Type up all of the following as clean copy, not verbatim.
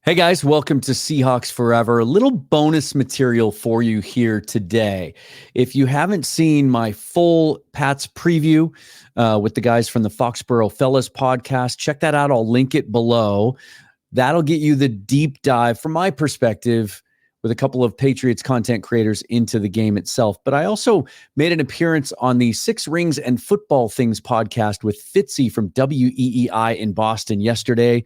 Hey guys, welcome to Seahawks Forever. A little bonus material for you here today. If you haven't seen my full Pats preview with the guys from the Foxborough Fellas podcast, check that out. I'll link it below. That'll get you the deep dive from my perspective with a couple of Patriots content creators into the game itself. But I also made an appearance on the Six Rings and Football Things podcast with Fitzy from WEEI in Boston yesterday.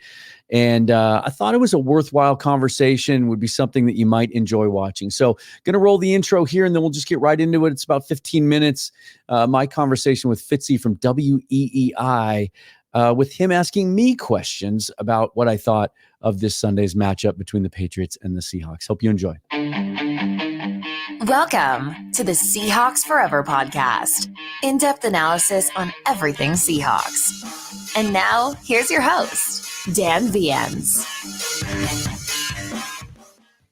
And I thought it was a worthwhile conversation, would be something that you might enjoy watching. So going to roll the intro here, and then we'll just get right into it. It's about 15 minutes. My conversation with Fitzy from WEEI, with him asking me questions about what I thought of this Sunday's matchup between the Patriots and the Seahawks. Hope you enjoy. Welcome to the Seahawks Forever podcast. In-depth analysis on everything Seahawks. And now, here's your host, Dan Viens.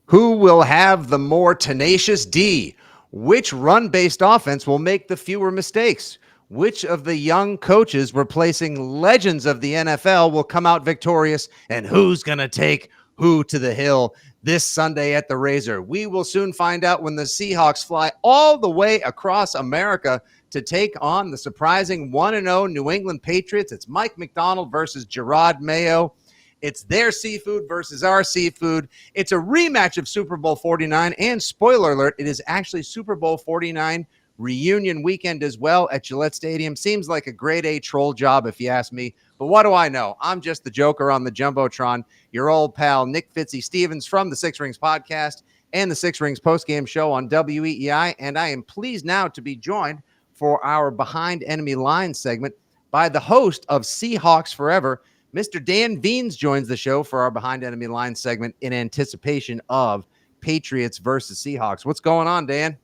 Who will have the more tenacious D? Which run-based offense will make the fewer mistakes? Which of the young coaches replacing legends of the NFL will come out victorious? And who's going to take who to the hill this Sunday at the Razor? We will soon find out when the Seahawks fly all the way across America to take on the surprising 1-0 New England Patriots. It's Mike Macdonald versus Gerard Mayo. It's their seafood versus our seafood. It's a rematch of Super Bowl 49. And spoiler alert, it is actually Super Bowl 49 reunion weekend as well at Gillette Stadium. Seems like a grade A troll job if you ask me. But what do I know? I'm just the joker on the Jumbotron. Your old pal Nick Fitzy Stevens from the Six Rings podcast and the Six Rings postgame show on WEEI. And I am pleased now to be joined for our Behind Enemy Lines segment by the host of Seahawks Forever. Mr. Dan Viens joins the show for our Behind Enemy Lines segment in anticipation of Patriots versus Seahawks. What's going on, Dan?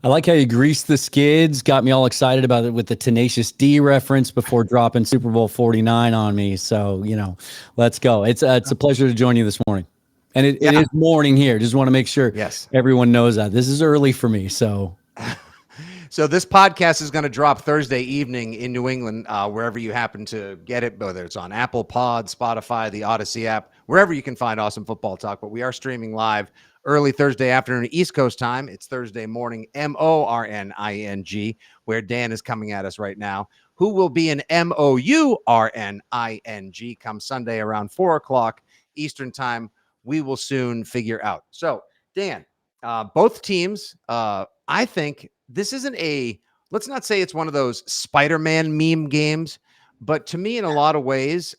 I like how you greased the skids, got me all excited about it with the Tenacious D reference before dropping Super Bowl 49 on me. So, let's go. It's a pleasure to join you this morning. And it is morning here. Just want to make sure everyone knows that. This is early for me. So this podcast is going to drop Thursday evening in New England, wherever you happen to get it, whether it's on Apple Pod, Spotify, the Odyssey app, wherever you can find Awesome Football Talk. But we are streaming live early Thursday afternoon, East Coast time. It's Thursday morning, MORNING, where Dan is coming at us right now, who will be an MOURNING come Sunday around 4 o'clock Eastern time. We will soon figure out. So, Dan, both teams, I think this isn't let's not say it's one of those Spider-Man meme games, but to me, in a lot of ways,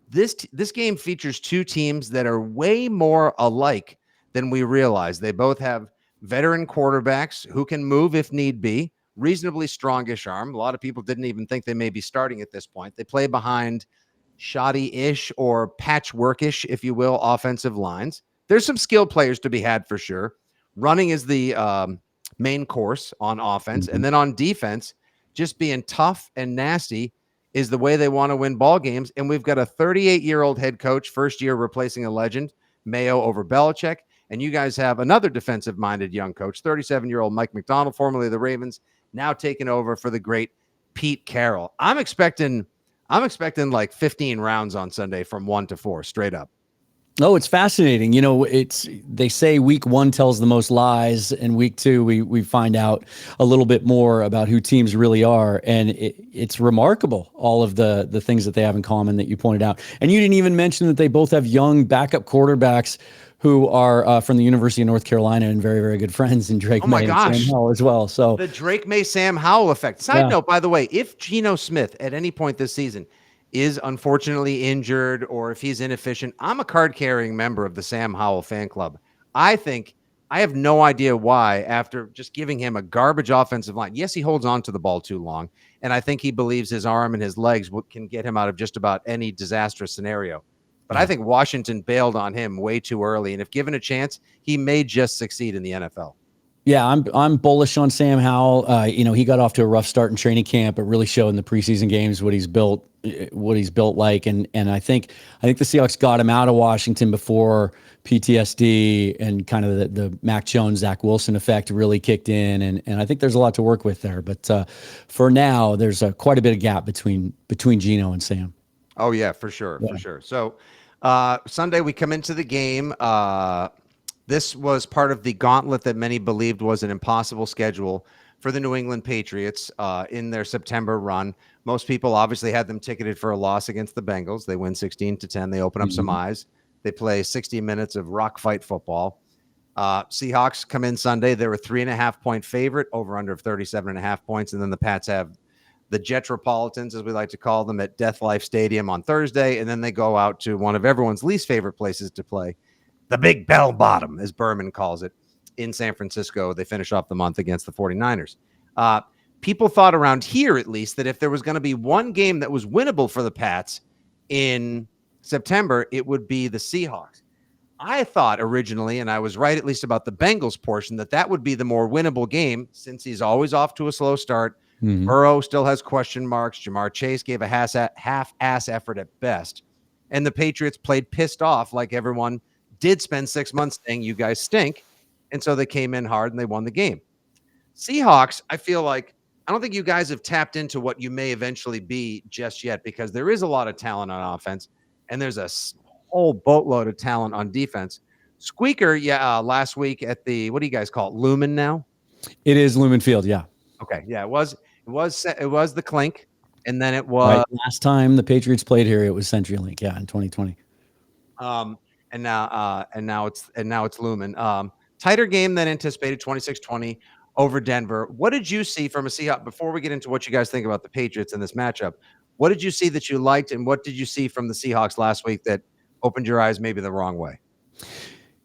this game features two teams that are way more alike than we realize. They both have veteran quarterbacks who can move if need be, reasonably strongish arm. A lot of people didn't even think they may be starting at this point. They play behind shoddy-ish or patchwork-ish, if you will, offensive lines. There's some skilled players to be had for sure. Running is the main course on offense. And then on defense, just being tough and nasty is the way they want to win ball games. And we've got a 38-year-old head coach, first year replacing a legend, Mayo over Belichick. And you guys have another defensive-minded young coach, 37-year-old Mike Macdonald, formerly of the Ravens, now taking over for the great Pete Carroll. I'm expecting like 15 rounds on Sunday from 1 to 4, straight up. Oh, it's fascinating. They say week one tells the most lies, and week two we find out a little bit more about who teams really are, and it's remarkable, all of the things that they have in common that you pointed out. And you didn't even mention that they both have young backup quarterbacks who are from the University of North Carolina and very, very good friends in Drake May and Sam Howell as well. So the Drake May, Sam Howell effect. Side note, by the way, if Geno Smith at any point this season is unfortunately injured or if he's inefficient, I'm a card-carrying member of the Sam Howell fan club. I have no idea why, after just giving him a garbage offensive line. Yes, he holds on to the ball too long, and I think he believes his arm and his legs can get him out of just about any disastrous scenario. But I think Washington bailed on him way too early, and if given a chance, he may just succeed in the NFL. Yeah, I'm bullish on Sam Howell. He got off to a rough start in training camp, but really showed in the preseason games what he's built like. And I think the Seahawks got him out of Washington before PTSD and kind of the Mac Jones, Zach Wilson effect really kicked in. And I think there's a lot to work with there. But for now, there's quite a bit of gap between Geno and Sam. Oh yeah, for sure. For sure. So Sunday, we come into the game. This was part of the gauntlet that many believed was an impossible schedule for the New England Patriots in their September run. Most people obviously had them ticketed for a loss against the Bengals. They win 16-10. They open up some eyes. They play 60 minutes of rock fight football. Seahawks come in Sunday. They're a 3.5-point favorite, over under of 37.5 points. And then the Pats have the Jetropolitans, as we like to call them, at Death Life Stadium on Thursday. And then they go out to one of everyone's least favorite places to play, the Big Bell Bottom, as Berman calls it, in San Francisco. They finish off the month against the 49ers. People thought around here, at least, that if there was going to be one game that was winnable for the Pats in September, it would be the Seahawks. I thought originally, and I was right at least about the Bengals portion, that would be the more winnable game since he's always off to a slow start. Burrow still has question marks. Jamar Chase gave a half-ass effort at best. And the Patriots played pissed off like everyone did spend 6 months saying, you guys stink. And so they came in hard and they won the game. Seahawks, I feel like, I don't think you guys have tapped into what you may eventually be just yet, because there is a lot of talent on offense and there's a whole boatload of talent on defense. Squeaker, last week at the, what do you guys call it? Lumen now? It is Lumen Field, yeah. Okay, yeah, it was the Clink, and then it was right. Last time the Patriots played here, it was CenturyLink, yeah, in 2020. And now it's Lumen. Tighter game than anticipated, 26-20 over Denver. What did you see from a Seahawks, before we get into what you guys think about the Patriots in this matchup? What did you see that you liked, and what did you see from the Seahawks last week that opened your eyes maybe the wrong way?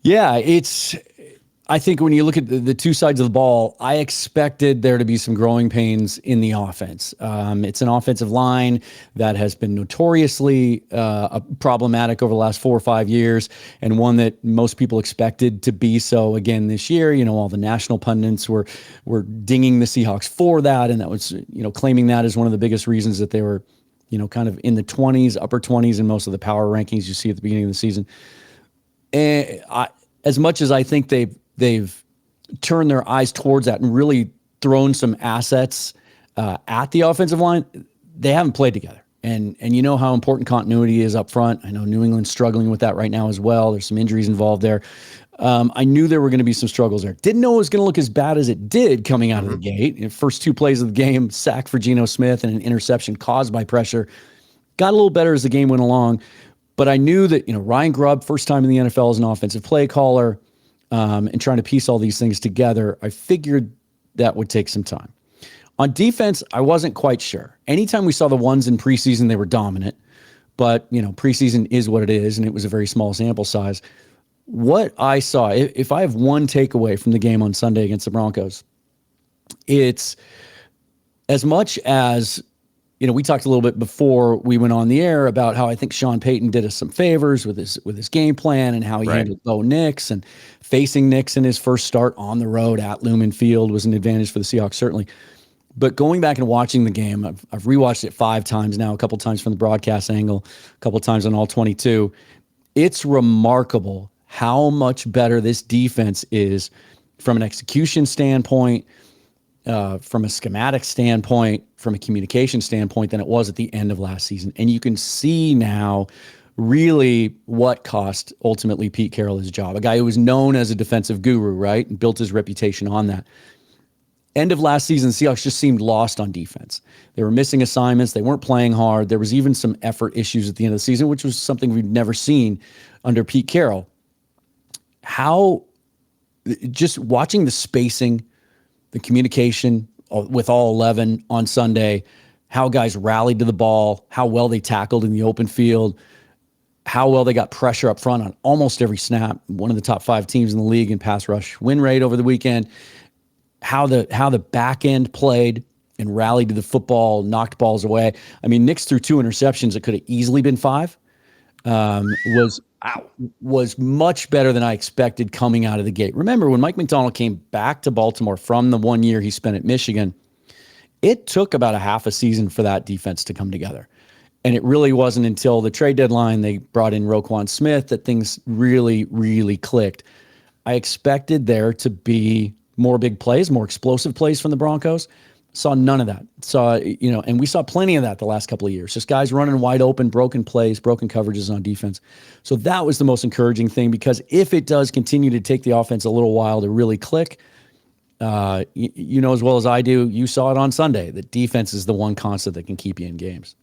Yeah, I think when you look at the two sides of the ball, I expected there to be some growing pains in the offense. It's an offensive line that has been notoriously problematic over the last 4 or 5 years, and one that most people expected to be so again this year. You know, all the national pundits were dinging the Seahawks for that, and that was, claiming that as one of the biggest reasons that they were, kind of in the 20s, upper 20s in most of the power rankings you see at the beginning of the season. And as much as I think they've turned their eyes towards that and really thrown some assets at the offensive line, they haven't played together. And you know how important continuity is up front. I know New England's struggling with that right now as well. There's some injuries involved there. I knew there were going to be some struggles there. Didn't know it was going to look as bad as it did coming out of the gate. First 2 plays of the game, sack for Geno Smith and an interception caused by pressure. Got a little better as the game went along. But I knew that, Ryan Grubb, first time in the NFL as an offensive play caller, and trying to piece all these things together, I figured that would take some time. On defense, I wasn't quite sure. Anytime we saw the ones in preseason, they were dominant. But, preseason is what it is, and it was a very small sample size. What I saw, if I have one takeaway from the game on Sunday against the Broncos, it's as much as, we talked a little bit before we went on the air about how I think Sean Payton did us some favors with his game plan and how he handled Bo Nix, and facing Nix in his first start on the road at Lumen Field was an advantage for the Seahawks, certainly. But going back and watching the game, I've rewatched it 5 times now, a couple times from the broadcast angle, a couple times on all 22. It's remarkable how much better this defense is from an execution standpoint, from a schematic standpoint, from a communication standpoint, than it was at the end of last season. And you can see now really what cost ultimately Pete Carroll his job. A guy who was known as a defensive guru, right? And built his reputation on that. End of last season, the Seahawks just seemed lost on defense. They were missing assignments. They weren't playing hard. There was even some effort issues at the end of the season, which was something we've never seen under Pete Carroll. Just watching the spacing, the communication with all 11 on Sunday, how guys rallied to the ball, how well they tackled in the open field, how well they got pressure up front on almost every snap. One of the top 5 teams in the league in pass rush win rate over the weekend. How the back end played and rallied to the football, knocked balls away. I mean, Nix threw 2 interceptions that could have easily been 5. Was much better than I expected coming out of the gate. Remember, when Mike McDonald came back to Baltimore from the 1 year he spent at Michigan, it took about a half a season for that defense to come together. And it really wasn't until the trade deadline they brought in Roquan Smith that things really, really clicked. I expected there to be more big plays, more explosive plays from the Broncos. Saw none of that. And we saw plenty of that the last couple of years. Just guys running wide open, broken plays, broken coverages on defense. So that was the most encouraging thing, because if it does continue to take the offense a little while to really click, you know as well as I do, you saw it on Sunday, that defense is the one constant that can keep you in games.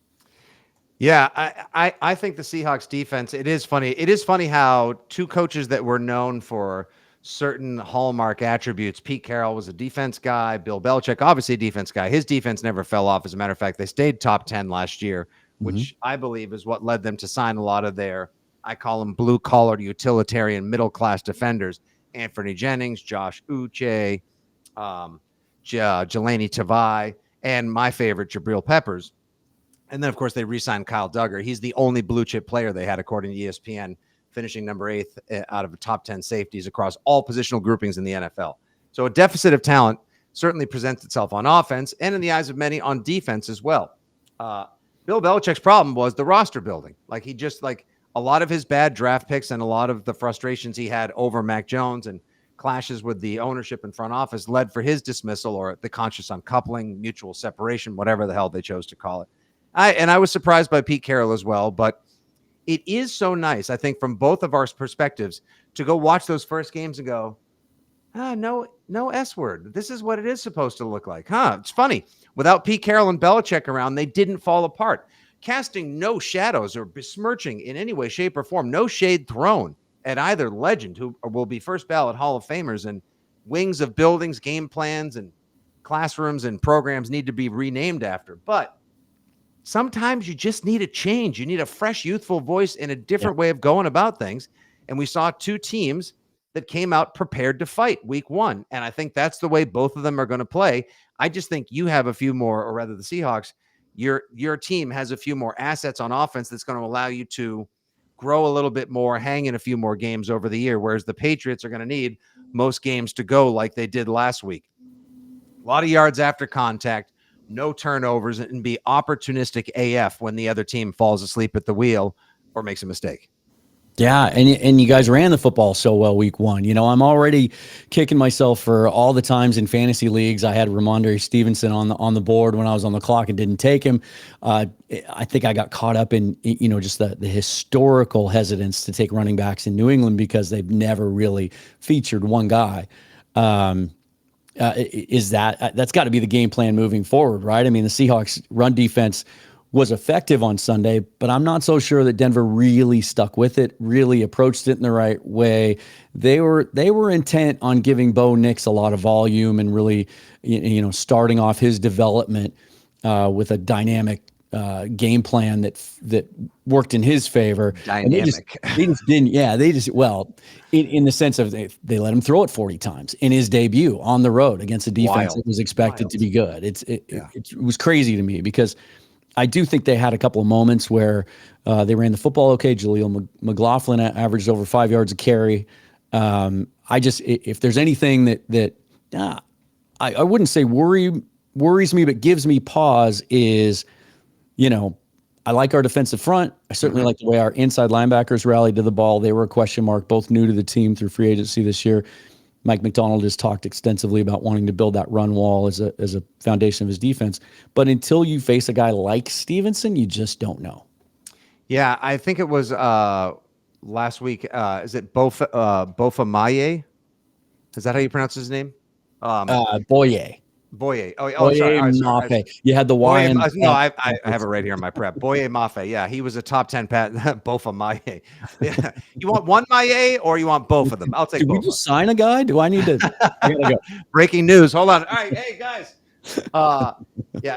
Yeah, I think the Seahawks defense, it is funny. It is funny how two coaches that were known for certain hallmark attributes. Pete Carroll was a defense guy. Bill Belichick, obviously a defense guy. His defense never fell off. As a matter of fact, they stayed top 10 last year, which I believe is what led them to sign a lot of their, I call them blue-collar, utilitarian, middle-class defenders. Anthony Jennings, Josh Uche, Jelani Tavai, and my favorite, Jabril Peppers. And then, of course, they re-signed Kyle Duggar. He's the only blue-chip player they had, according to ESPN, finishing number 8 out of the top 10 safeties across all positional groupings in the NFL. So a deficit of talent certainly presents itself on offense and, in the eyes of many, on defense as well. Bill Belichick's problem was the roster building. A lot of his bad draft picks and a lot of the frustrations he had over Mac Jones and clashes with the ownership and front office led for his dismissal, or the conscious uncoupling, mutual separation, whatever the hell they chose to call it. I was surprised by Pete Carroll as well, but it is so nice, I think, from both of our perspectives, to go watch those first games and go, no S word. This is what it is supposed to look like. It's funny. Without Pete Carroll and Belichick around, they didn't fall apart. Casting no shadows or besmirching in any way, shape, or form, no shade thrown at either legend, who will be first ballot Hall of Famers, and wings of buildings, game plans, and classrooms and programs need to be renamed after. But sometimes you just need a change. You need a fresh, youthful voice and a different way of going about things. And we saw two teams that came out prepared to fight week one. And I think that's the way both of them are going to play. I just think you have a few more, or rather the Seahawks, your team has a few more assets on offense that's going to allow you to grow a little bit more, hang in a few more games over the year, whereas the Patriots are going to need most games to go like they did last week. A lot of yards after contact, no turnovers, and be opportunistic AF when the other team falls asleep at the wheel or makes a mistake. Yeah, and you guys ran the football so well week one. I'm already kicking myself for all the times in fantasy leagues I had Ramondre Stevenson on the board when I was on the clock and didn't take him. I think I got caught up in just the historical hesitance to take running backs in New England because they've never really featured one guy. That's got to be the game plan moving forward, right? I mean, the Seahawks run defense was effective on Sunday, but I'm not so sure that Denver really stuck with it, really approached it in the right way. They were intent on giving Bo Nix a lot of volume and really, starting off his development with a dynamic game plan that worked in his favor. Dynamic. They just didn't. Yeah, in the sense of they let him throw it 40 times in his debut on the road against a defense that was expected to be good. It was crazy to me because I do think they had a couple of moments where they ran the football okay. Jaleel McLaughlin averaged over 5 yards a carry. If there's anything that I wouldn't say worries me, but gives me pause is, I like our defensive front. I certainly like the way our inside linebackers rallied to the ball. They were a question mark, both new to the team through free agency this year. Mike McDonald has talked extensively about wanting to build that run wall as a foundation of his defense. But until you face a guy like Stevenson, you just don't know. Yeah, I think it was last week. Is it Bofa Maye? Is that how you pronounce his name? Boye. Boye. Oh, Boye sorry. Mafe. You had the Y. I have it right here in my prep. Boye Mafe. Yeah, he was a top 10 Bofa Maye. Yeah. You want one Maye or you want both of them? I'll take both. Did we just sign a guy? Do I need to? I gotta go. Breaking news. Hold on. All right. Hey, guys.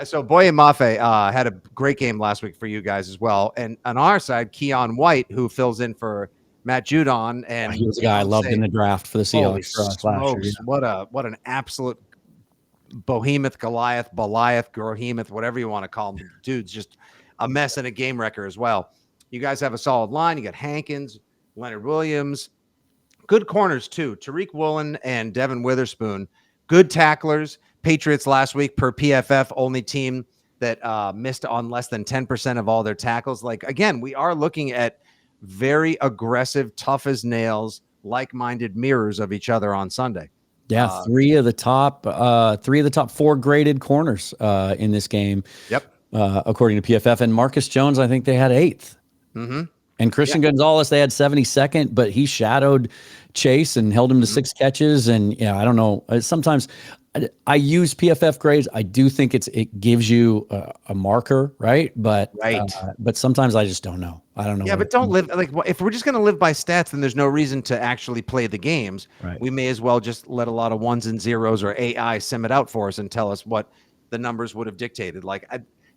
So Boye Mafe had a great game last week for you guys as well. And on our side, Keon White, who fills in for Matt Judon. And he was a guy I loved in the draft for the Seahawks last year. Yeah. What an absolute behemoth, Goliath, Grohemoth, whatever you want to call him. Dude's just a mess and a game wrecker as well. You guys have a solid line. You got Hankins, Leonard Williams, good corners too. Tariq Woolen and Devin Witherspoon, good tacklers. Patriots last week per PFF, only team that missed on less than 10% of all their tackles. Again, we are looking at very aggressive, tough as nails, like-minded mirrors of each other on Sunday. Yeah, three of the top four graded corners in this game. Yep. According to PFF, and Marcus Jones, I think they had 8th. Mm-hmm. And Christian Gonzalez, they had 72nd, but he shadowed Chase and held him to 6 catches. And I don't know. Sometimes I use PFF grades. I do think it gives you a marker, right? But sometimes I just don't know. I don't know. Yeah, but don't live like if we're just going to live by stats, then there's no reason to actually play the games. Right. We may as well just let a lot of ones and zeros or AI sim it out for us and tell us what the numbers would have dictated.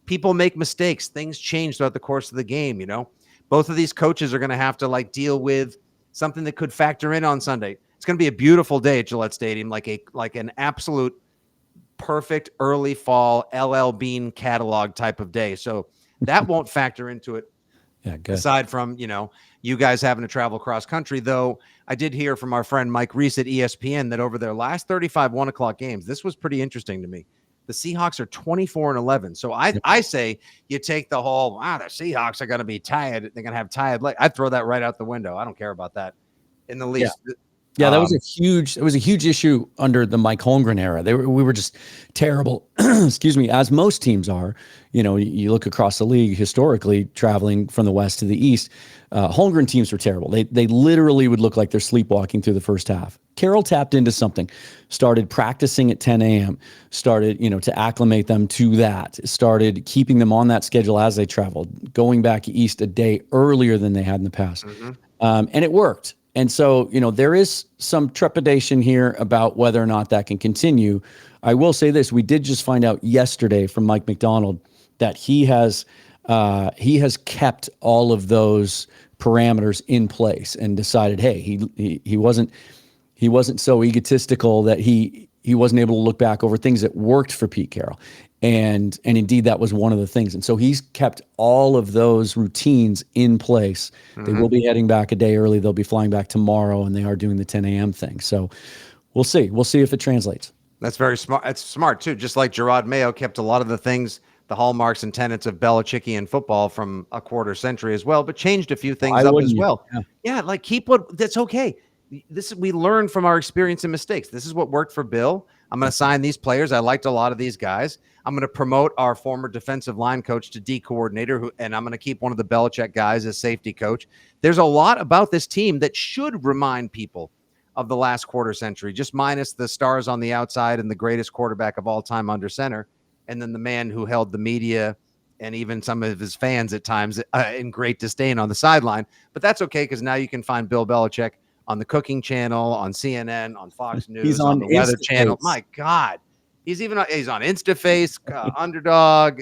People make mistakes. Things change throughout the course of the game. Both of these coaches are going to have to deal with something that could factor in on Sunday. It's going to be a beautiful day at Gillette Stadium, like an absolute perfect early fall LL Bean catalog type of day. So that won't factor into it. Yeah, good. Aside from, you guys having to travel cross country, though, I did hear from our friend Mike Reese at ESPN that over their last 35 1 o'clock games, this was pretty interesting to me. The Seahawks are 24-11. So I say you take the whole, the Seahawks are going to be tired. They're going to have tired legs. I'd throw that right out the window. I don't care about that in the least. Yeah, that was a huge issue under the Mike Holmgren era. We were just terrible, excuse me, as most teams are. You look across the league historically, traveling from the west to the east. Holmgren teams were terrible. They literally would look like they're sleepwalking through the first half. Carroll tapped into something, started practicing at 10 a.m., started, to acclimate them to that, started keeping them on that schedule as they traveled, going back east a day earlier than they had in the past. Mm-hmm. And it worked. And so, there is some trepidation here about whether or not that can continue. I will say this. We did just find out yesterday from Mike McDonald that he has kept all of those parameters in place and decided, hey, he wasn't so egotistical that he wasn't able to look back over things that worked for Pete Carroll. And indeed, that was one of the things. And so he's kept all of those routines in place. Mm-hmm. They will be heading back a day early. They'll be flying back tomorrow, and they are doing the 10 a.m. thing. So we'll see. We'll see if it translates. That's very smart. It's smart, too. Just like Gerard Mayo kept a lot of the things, the hallmarks and tenets of Belichickian football from a quarter century as well, but changed a few things up as well. Yeah, keep that's okay. We learn from our experience and mistakes. This is what worked for Bill. I'm going to sign these players. I liked a lot of these guys. I'm going to promote our former defensive line coach to D coordinator, and I'm going to keep one of the Belichick guys as safety coach. There's a lot about this team that should remind people of the last quarter century, just minus the stars on the outside and the greatest quarterback of all time under center, and then the man who held the media and even some of his fans at times in great disdain on the sideline. But that's okay, because now you can find Bill Belichick on the Cooking Channel, on CNN, on Fox News, he's on the Weather Channel. My God. He's on InstaFace, Underdog.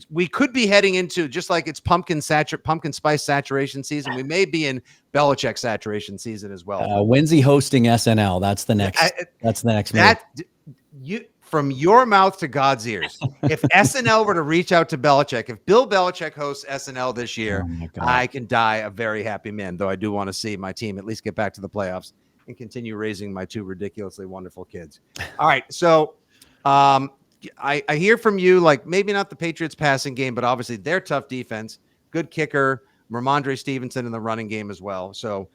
We could be heading into, just like it's pumpkin spice saturation season, we may be in Belichick saturation season as well. When's he hosting SNL? That's the next move. From your mouth to God's ears. If SNL were to reach out to Belichick, if Bill Belichick hosts SNL this year, I can die a very happy man, though I do want to see my team at least get back to the playoffs and continue raising my 2 ridiculously wonderful kids. All right, so I hear from you, maybe not the Patriots passing game, but obviously their tough defense, good kicker, Ramondre Stevenson in the running game as well. So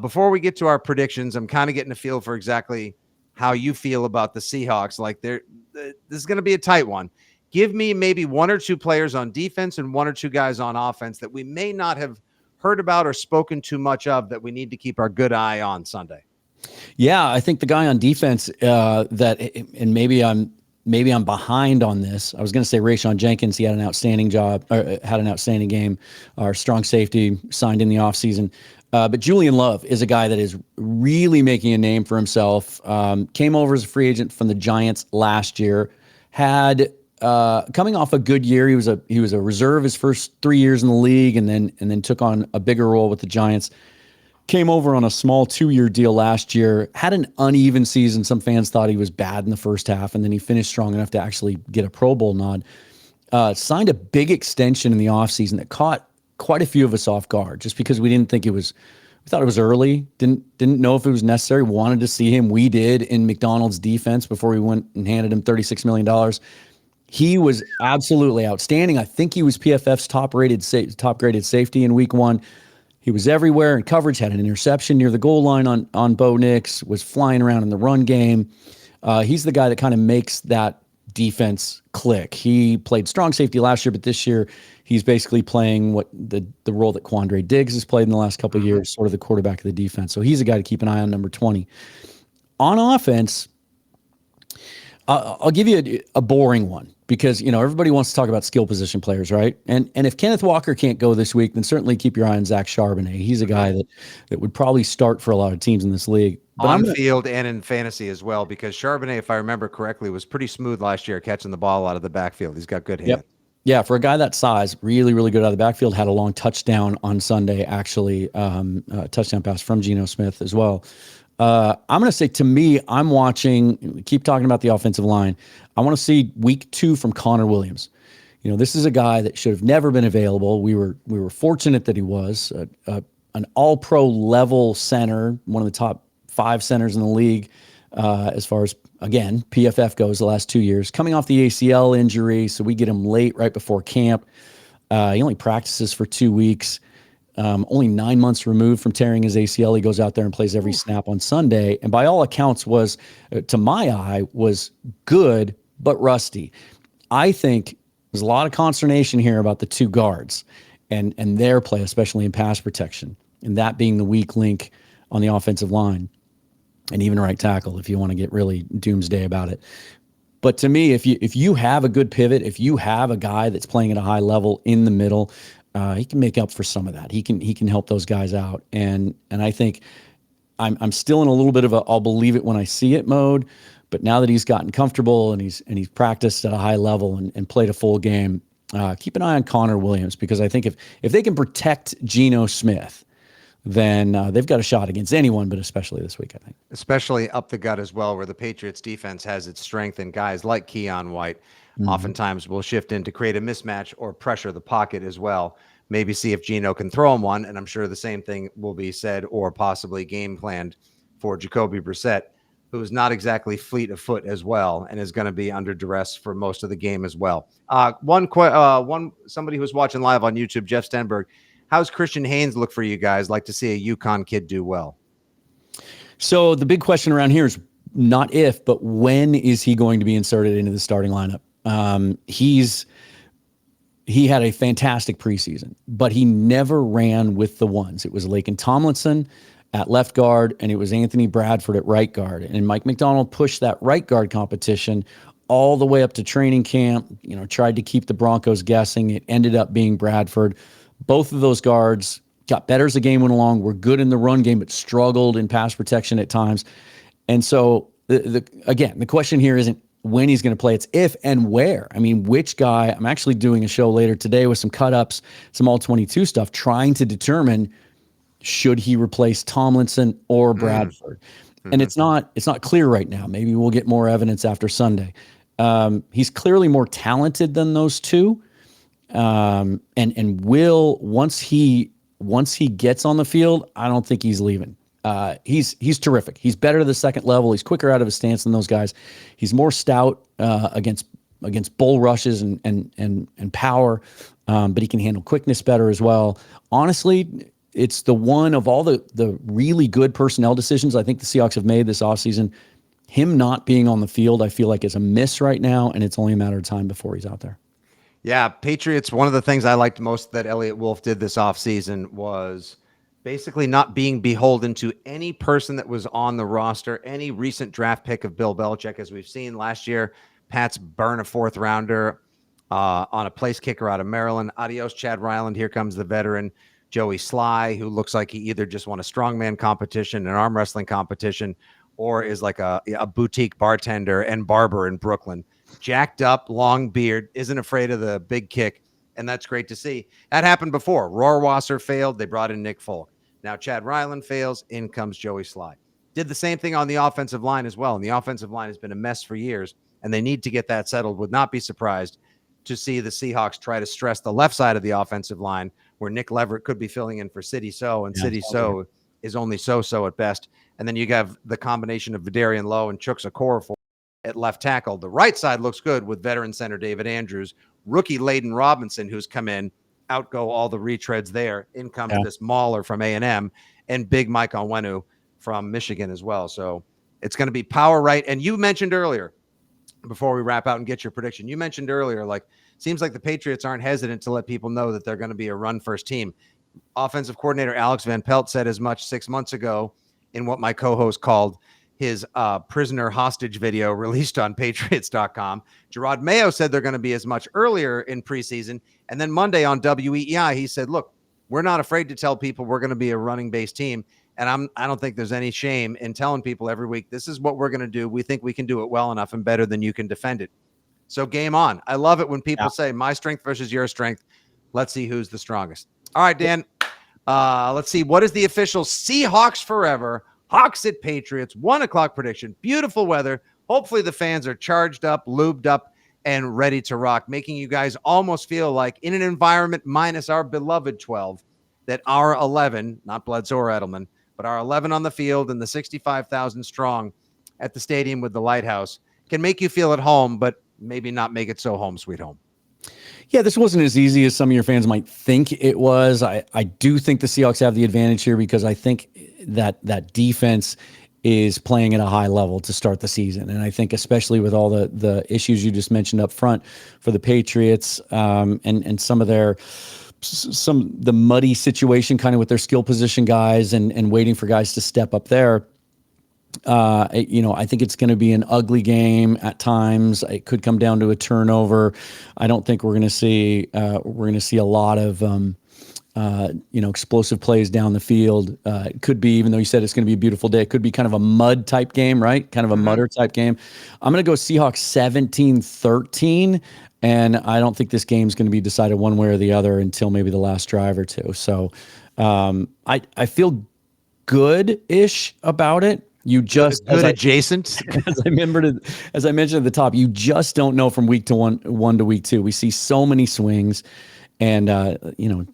before we get to our predictions, I'm kind of getting a feel for exactly how you feel about the Seahawks. This is going to be a tight one. Give me maybe 1 or 2 players on defense and 1 or 2 guys on offense that we may not have heard about or spoken too much of that we need to keep our good eye on Sunday. Yeah, I think the guy on defense and maybe I'm behind on this. I was going to say Rayshon Jenkins. He had an outstanding game. Our strong safety signed in the offseason. But Julian Love is a guy that is really making a name for himself. Came over as a free agent from the Giants last year. Had coming off a good year. He was a reserve his first 3 years in the league, and then took on a bigger role with the Giants. Came over on a small 2-year deal last year. Had an uneven season. Some fans thought he was bad in the first half, and then he finished strong enough to actually get a Pro Bowl nod. Signed a big extension in the offseason that caught quite a few of us off guard, just because we thought it was early, didn't know if it was necessary, wanted to see him. We did in McDonald's defense before we went and handed him $36 million. He was absolutely outstanding. I think he was PFF's top graded safety in week 1. He was everywhere in coverage, had an interception near the goal line on Bo Nix, was flying around in the run game. He's the guy that kind of makes that defense click. He played strong safety last year, but this year he's basically playing what the role that Quandre Diggs has played in the last couple of years, sort of the quarterback of the defense. So he's a guy to keep an eye on, number 20. On offense, I'll give you a boring one because, everybody wants to talk about skill position players, right? And if Kenneth Walker can't go this week, then certainly keep your eye on Zach Charbonnet. He's a guy that would probably start for a lot of teams in this league. But on field and in fantasy as well, because Charbonnet, if I remember correctly, was pretty smooth last year catching the ball out of the backfield. He's got good hands. Yep. Yeah, for a guy that size, really, really good out of the backfield. Had a long touchdown on Sunday, actually, touchdown pass from Geno Smith as well. I'm going to say, to me, I'm watching, keep talking about the offensive line. I want to see week 2 from Connor Williams. This is a guy that should have never been available. We were fortunate that he was an all-pro level center, one of the top 5 centers in the league, as far as, again, PFF goes the last 2 years. Coming off the ACL injury, so we get him late, right before camp. He only practices for 2 weeks. Only 9 months removed from tearing his ACL. He goes out there and plays every snap on Sunday. And by all accounts was, to my eye, was good, but rusty. I think there's a lot of consternation here about the 2 guards and their play, especially in pass protection, and that being the weak link on the offensive line, and even right tackle if you want to get really doomsday about it. But to me, if you have a good pivot, if you have a guy that's playing at a high level in the middle, he can make up for some of that. He can help those guys out. And I think I'm still in a little bit of a I'll believe it when I see it mode. But now that he's gotten comfortable and he's practiced at a high level and played a full game, keep an eye on Connor Williams, because I think if they can protect Geno Smith, then they've got a shot against anyone, but especially this week, I think. Especially up the gut as well, where the Patriots defense has its strength, and guys like Keon White oftentimes will shift in to create a mismatch or pressure the pocket as well. Maybe see if Geno can throw him one, and I'm sure the same thing will be said or possibly game planned for Jacoby Brissett, who's not exactly fleet of foot as well, and is going to be under duress for most of the game as well. Somebody who's watching live on YouTube, Jeff Stenberg, how's Christian Haynes look for you guys? Like to see a UConn kid do well. So the big question around here is not if, but when is he going to be inserted into the starting lineup? He had a fantastic preseason, but he never ran with the ones. It was Laken Tomlinson at left guard, and it was Anthony Bradford at right guard. And Mike McDonald pushed that right guard competition all the way up to training camp, tried to keep the Broncos guessing. It ended up being Bradford. Both of those guards got better as the game went along, were good in the run game, but struggled in pass protection at times. And so, again, the question here isn't when he's going to play, it's if and where. I mean, which guy? I'm actually doing a show later today with some cut-ups, some all-22 stuff, trying to determine should he replace Tomlinson or Bradford. And it's not clear right now. Maybe we'll get more evidence after Sunday. He's clearly more talented than those two. And will, once he gets on the field, I don't think he's leaving. He's terrific. He's better to the second level. He's quicker out of his stance than those guys. He's more stout against bull rushes and power, but he can handle quickness better as well. Honestly, it's the one of all the really good personnel decisions I think the Seahawks have made this offseason. Him not being on the field, I feel like is a miss right now, and it's only a matter of time before he's out there. Yeah, Patriots, one of the things I liked most that Elliott Wolf did this offseason was basically not being beholden to any person that was on the roster, any recent draft pick of Bill Belichick. As we've seen last year, Pats burn a 4th rounder on a place kicker out of Maryland. Adios, Chad Ryland. Here comes the veteran, Joey Sly, who looks like he either just won a strongman competition, an arm wrestling competition, or is like a boutique bartender and barber in Brooklyn. Jacked up, long beard, isn't afraid of the big kick, and that's great to see. That happened before. Rohrwasser failed. They brought in Nick Folk. Now Chad Ryland fails. In comes Joey Sly. Did the same thing on the offensive line as well, and the offensive line has been a mess for years, and they need to get that settled. Would not be surprised to see the Seahawks try to stress the left side of the offensive line, where Nick Leverett could be filling in for City So, and City So is only so-so at best. And then you have the combination of Vidarian Lowe and Chuks Okorafor at left tackle. The right side looks good with veteran center David Andrews, rookie Layden Robinson, who's come in, outgo all the retreads there. In comes this mauler from A&M and Big Mike Onwenu from Michigan as well. So it's going to be power right. And you mentioned earlier, before we wrap out and get your prediction, you mentioned earlier, like, seems like the Patriots aren't hesitant to let people know that they're going to be a run-first team. Offensive coordinator Alex Van Pelt said as much 6 months ago in what my co-host called his prisoner hostage video released on Patriots.com. Gerard Mayo said they're going to be as much earlier in preseason. And then Monday on WEEI, he said, look, we're not afraid to tell people we're going to be a running-based team. And I don't think there's any shame in telling people every week, this is what we're going to do. We think we can do it well enough and better than you can defend it. So game on. I love it when people say my strength versus your strength. Let's see who's the strongest. All right, Dan. Let's see. What is the official Seahawks Forever, Hawks at Patriots, 1 o'clock prediction? Beautiful weather. Hopefully the fans are charged up, lubed up, and ready to rock, making you guys almost feel like in an environment minus our beloved 12, that our 11, not Bledsoe or Edelman, but our 11 on the field and the 65,000 strong at the stadium with the lighthouse can make you feel at home, but maybe not make it so home sweet home. Yeah, this wasn't as easy as some of your fans might think it was. I do think the Seahawks have the advantage here because I think that defense is playing at a high level to start the season. And I think especially with all the issues you just mentioned up front for the Patriots and some of the muddy situation kind of with their skill position guys and waiting for guys to step up there. I think it's going to be an ugly game at times. It could come down to a turnover. I don't think we're going to see a lot of explosive plays down the field. It could be, even though you said it's going to be a beautiful day, it could be kind of a mud type game, right? Kind of a mudder type game. I'm going to go Seahawks 17-13. And I don't think this game's going to be decided one way or the other until maybe the last drive or two. So I feel good-ish about it. You just adjacent. As I mentioned at the top, you just don't know from week to one to week two. We see so many swings, and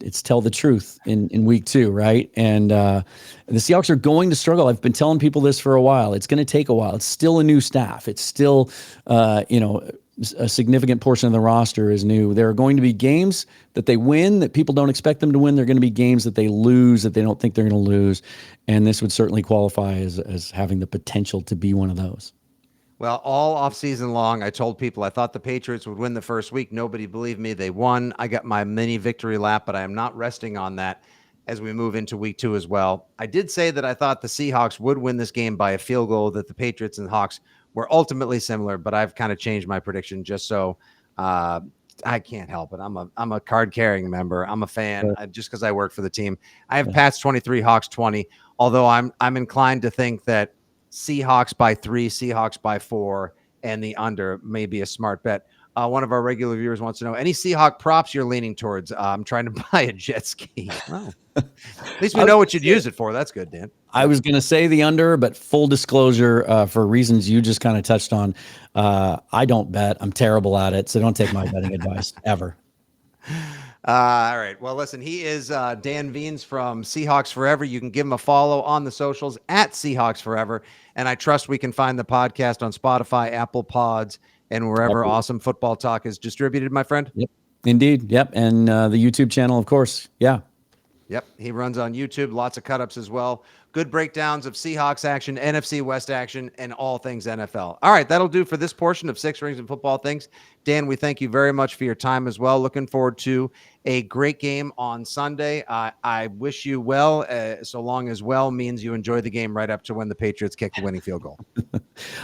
it's tell the truth in week two, right? And the Seahawks are going to struggle. I've been telling people this for a while. It's going to take a while. It's still a new staff. It's still a significant portion of the roster is new. There are going to be games that they win that people don't expect them to win. There are going to be games that they lose that they don't think they're going to lose. And this would certainly qualify as having the potential to be one of those. Well, all offseason long, I told people I thought the Patriots would win the first week. Nobody believed me. They won. I got my mini victory lap, but I am not resting on that as we move into week two as well. I did say that I thought the Seahawks would win this game by a field goal, that the Patriots and Hawks were ultimately similar, but I've kind of changed my prediction just so I can't help it. I'm a card carrying member. I'm a fan just because I work for the team. I have Pats 23, Hawks 20. Although I'm inclined to think that Seahawks by 3, Seahawks by 4, and the under may be a smart bet. One of our regular viewers wants to know any Seahawk props you're leaning towards. I'm trying to buy a jet ski. Wow. At least we know what you'd use it for. That's good, Dan. I was going to say the under, but full disclosure, for reasons you just kind of touched on, I don't bet. I'm terrible at it, so don't take my betting advice ever. All right. Well, listen, he is Dan Veens from Seahawks Forever. You can give him a follow on the socials at Seahawks Forever. And I trust we can find the podcast on Spotify, Apple Pods, and wherever awesome football talk is distributed, my friend. Yep. Indeed. Yep. And the YouTube channel, of course. Yeah. Yep. He runs on YouTube. Lots of cut-ups as well. Good breakdowns of Seahawks action, NFC West action, and all things NFL. All right. That'll do for this portion of Six Rings and Football Things. Dan, we thank you very much for your time as well. Looking forward to a great game on Sunday. I wish you well, so long as well means you enjoy the game right up to when the Patriots kick the winning field goal.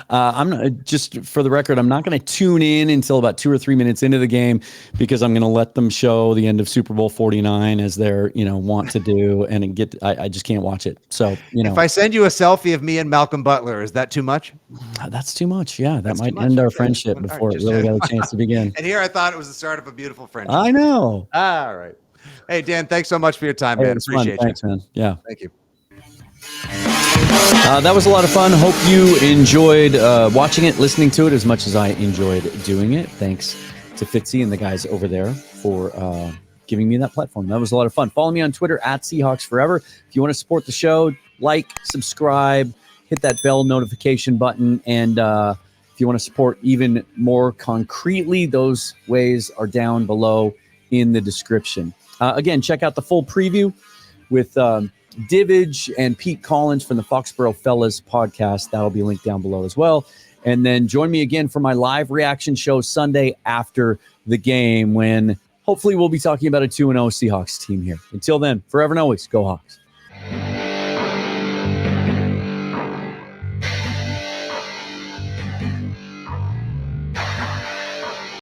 I'm not, just for the record, I'm not going to tune in until about 2 or 3 minutes into the game because I'm going to let them show the end of Super Bowl 49 as they're, want to do, and I just can't watch it. So, if I send you a selfie of me and Malcolm Butler, is that too much? That's too much. Yeah, that might end our friendship before it really got a chance to begin. And here I thought it was the start of a beautiful friendship. I know. All right. Hey, Dan, thanks so much for your time, man. Appreciate you. Thanks, man. Yeah. Thank you. That was a lot of fun. Hope you enjoyed watching it, listening to it as much as I enjoyed doing it. Thanks to Fitzy and the guys over there for giving me that platform. That was a lot of fun. Follow me on Twitter at Seahawks Forever. If you want to support the show, like, subscribe, hit that bell notification button. And if you want to support even more concretely, those ways are down below in the description. Again, check out the full preview with Divage and Pete Collins from the Foxborough Fellas podcast. That'll be linked down below as well. And then join me again for my live reaction show Sunday after the game, when hopefully we'll be talking about a 2-0 Seahawks team here. Until then, forever and always, go Hawks.